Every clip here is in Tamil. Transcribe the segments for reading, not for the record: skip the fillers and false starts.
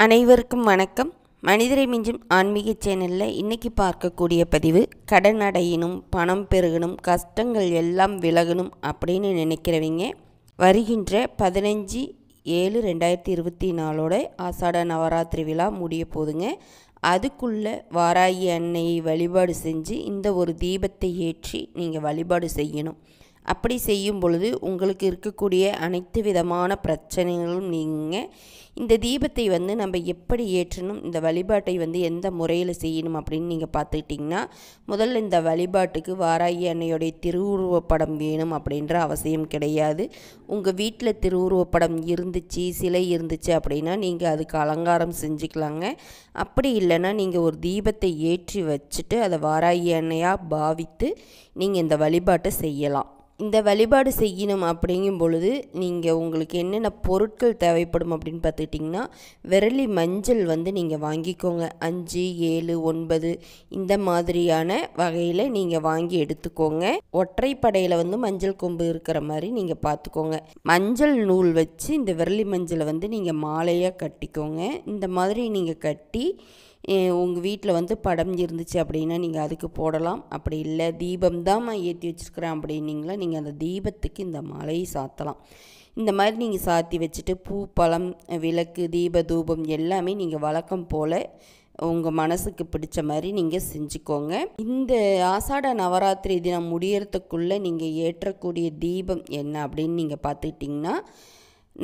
அனைவருக்கும் வணக்கம். மனிதரை மிஞ்சும் ஆன்மீக சேனலில் இன்றைக்கி பார்க்கக்கூடிய பதிவு, கடன் அடையணும், பணம் பெருகணும், கஷ்டங்கள் எல்லாம் விலகணும் அப்படின்னு நினைக்கிறவங்க வருகின்ற 15/7/2024 ஆசாட நவராத்திரி விழா முடிய போதுங்க. அதுக்குள்ளே வாராகி அன்னையை வழிபாடு செஞ்சு இந்த ஒரு தீபத்தை ஏற்றி நீங்கள் வழிபாடு செய்யணும். அப்படி செய்யும் பொழுது உங்களுக்கு இருக்கக்கூடிய அனைத்து விதமான பிரச்சனைகளும் நீங்கள் இந்த தீபத்தை நம்ம எப்படி ஏற்றணும், இந்த வழிபாட்டை எந்த முறையில் செய்யணும் அப்படின்னு நீங்கள் பார்த்துக்கிட்டிங்கன்னா, முதல்ல இந்த வழிபாட்டுக்கு வாராகி அன்னையோடைய திருவுருவப்படம் வேணும் அப்படின்ற அவசியம் கிடையாது. உங்கள் வீட்டில் திருவுருவப்படம் இருந்துச்சு, சிலை இருந்துச்சு அப்படின்னா நீங்கள் அதுக்கு அலங்காரம் செஞ்சுக்கலாங்க. அப்படி இல்லைன்னா நீங்கள் ஒரு தீபத்தை ஏற்றி வச்சுட்டு அதை வாராகி அன்னையாக பாவித்து நீங்கள் இந்த வழிபாட்டை செய்யலாம். இந்த வழிபாடு செய்யணும் அப்படிங்கும் பொழுது நீங்கள் உங்களுக்கு என்னென்ன பொருட்கள் தேவைப்படும் அப்படின்னு பார்த்துக்கிட்டிங்கன்னா, விரலி மஞ்சள் நீங்கள் வாங்கிக்கோங்க. 5, 7, 9 இந்த மாதிரியான வகையில் நீங்கள் வாங்கி எடுத்துக்கோங்க. ஒற்றைப்படையில் மஞ்சள் கொம்பு இருக்கிற மாதிரி நீங்கள் பார்த்துக்கோங்க. மஞ்சள் நூல் வச்சு இந்த விரலி மஞ்சளை நீங்கள் மாலையாக கட்டிக்கோங்க. இந்த மாதிரி நீங்கள் கட்டி உங்கள் வீட்டில் படம் இருந்துச்சு அப்படின்னா நீங்கள் அதுக்கு போடலாம். அப்படி இல்லை தீபம் தான் ஏற்றி வச்சுருக்கிறேன் அப்படின்னீங்களா, நீங்கள் அந்த தீபத்துக்கு இந்த மாலையை சாத்தலாம். இந்த மாதிரி நீங்கள் சாத்தி வச்சுட்டு பூ, பழம், விளக்கு, தீப தூபம் எல்லாமே நீங்கள் வழக்கம் போல் உங்கள் மனசுக்கு பிடிச்ச மாதிரி நீங்கள் செஞ்சுக்கோங்க. இந்த ஆசாட நவராத்திரி தினம் முடியறதுக்குள்ளே நீங்கள் ஏற்றக்கூடிய தீபம் என்ன அப்படின்னு நீங்கள் பார்த்துக்கிட்டிங்கன்னா,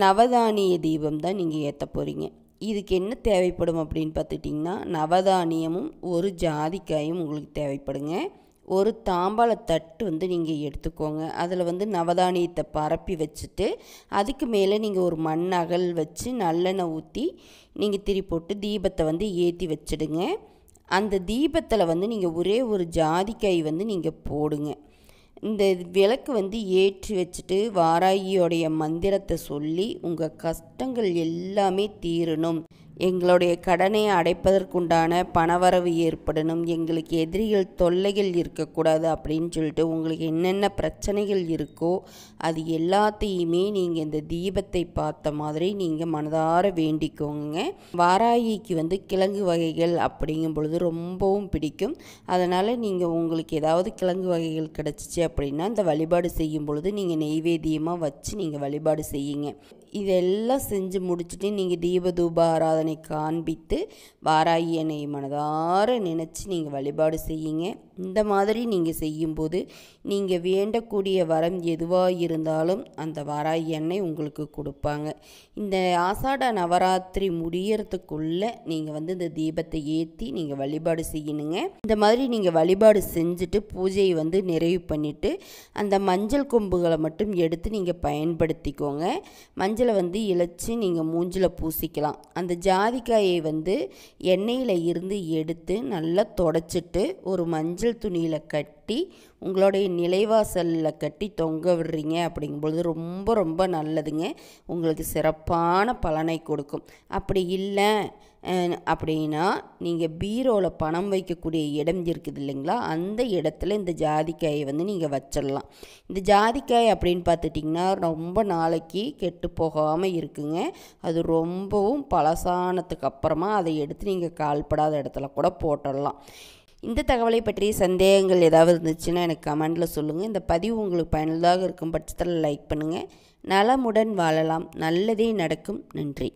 நவதானிய தீபம் தான் நீங்கள் ஏற்ற போகிறீங்க. இதுக்கு என்ன தேவைப்படும் அப்படின்னு பார்த்துட்டிங்கன்னா, நவதானியமும் ஒரு ஜாதிக்காயும் உங்களுக்கு தேவைப்படுங்க. ஒரு தாம்பாளத்தட்டு நீங்கள் எடுத்துக்கோங்க. அதில் நவதானியத்தை பரப்பி வச்சுட்டு அதுக்கு மேலே நீங்கள் ஒரு மண் அகல் வச்சு நல்லெண்ணெய் ஊற்றி நீங்கள் திரி போட்டு தீபத்தை ஏற்றி வச்சுடுங்க. அந்த தீபத்தில் நீங்கள் ஒரே ஒரு ஜாதிக்காய் நீங்கள் போடுங்க. இந்த விளக்கு ஏற்றி வச்சுட்டு வாராகியோடைய மந்திரத்தை சொல்லி உங்கள் கஷ்டங்கள் எல்லாமே தீரணும், எங்களுடைய கடனை அடைப்பதற்குண்டான பணவரவு ஏற்படணும், எங்களுக்கு எதிரிகள் தொல்லைகள் இருக்கக்கூடாது அப்படின்னு சொல்லிட்டு உங்களுக்கு என்னென்ன பிரச்சனைகள் இருக்கோ அது எல்லாத்தையுமே நீங்கள் இந்த தீபத்தை பார்த்த மாதிரி நீங்கள் மனதார வேண்டிக்கோங்க. வாராகிக்கு கிழங்கு வகைகள் அப்படிங்கும் பொழுது ரொம்பவும் பிடிக்கும். அதனால் நீங்கள் உங்களுக்கு ஏதாவது கிழங்கு வகைகள் கிடச்சிச்சு அப்படின்னா இந்த வழிபாடு செய்யும் பொழுது நீங்கள் நெய்வேத்தியமாக வச்சு நீங்கள் வழிபாடு செய்யுங்க. இதெல்லாம் செஞ்சு முடிச்சுட்டு நீங்கள் தீப தூப ஆராதனை காண்பித்து வாராகி அன்னையை மனதார நினச்சி நீங்கள் வழிபாடு செய்யுங்க. இந்த மாதிரி நீங்கள் செய்யும்போது நீங்கள் வேண்டக்கூடிய வரம் எதுவாக இருந்தாலும் அந்த வாராகி அன்னை உங்களுக்கு கொடுப்பாங்க. இந்த ஆசாட நவராத்திரி முடியறதுக்குள்ளே நீங்கள் இந்த தீபத்தை ஏற்றி நீங்கள் வழிபாடு செய்யணுங்க. இந்த மாதிரி நீங்கள் வழிபாடு செஞ்சுட்டு பூஜையை நிறைவு பண்ணிவிட்டு அந்த மஞ்சள் கொம்புகளை மட்டும் எடுத்து நீங்கள் பயன்படுத்திக்கோங்க. மஞ்சளை இழைச்சி நீங்கள் மூஞ்சில் பூசிக்கலாம். அந்த ஜாதிக்காயை எண்ணெயில் இருந்து எடுத்து நல்லா தொடச்சிட்டு ஒரு மஞ்சள் துணியில் கட்டி உங்களுடைய நிலைவாசலில் கட்டி தொங்க விடுறீங்க அப்படிங்கும்பொழுது ரொம்ப ரொம்ப நல்லதுங்க. உங்களுக்கு சிறப்பான பலனை கொடுக்கும். அப்படி இல்லை அப்படின்னா நீங்கள் பீரோவில் பணம் வைக்கக்கூடிய இடம் இருக்குது இல்லைங்களா, அந்த இடத்துல இந்த ஜாதிக்காயை நீங்கள் வச்சிடலாம். இந்த ஜாதிக்காய் அப்படின்னு பார்த்துட்டிங்கன்னா ரொம்ப நாளைக்கு கெட்டு போகாமல் இருக்குங்க. அது ரொம்பவும் பழசானதுக்கு அப்புறமா அதை எடுத்து நீங்கள் கால்படாத இடத்துல கூட போட்டுடலாம். இந்த தகவலை பற்றிய சந்தேகங்கள் ஏதாவது இருந்துச்சுன்னா எனக்கு கமெண்டில் சொல்லுங்கள். இந்த பதிவு உங்களுக்கு பயனுள்ளதாக இருக்கும் பட்சத்தில் லைக் பண்ணுங்கள். நலமுடன் வாழலாம், நல்லதே நடக்கும். நன்றி.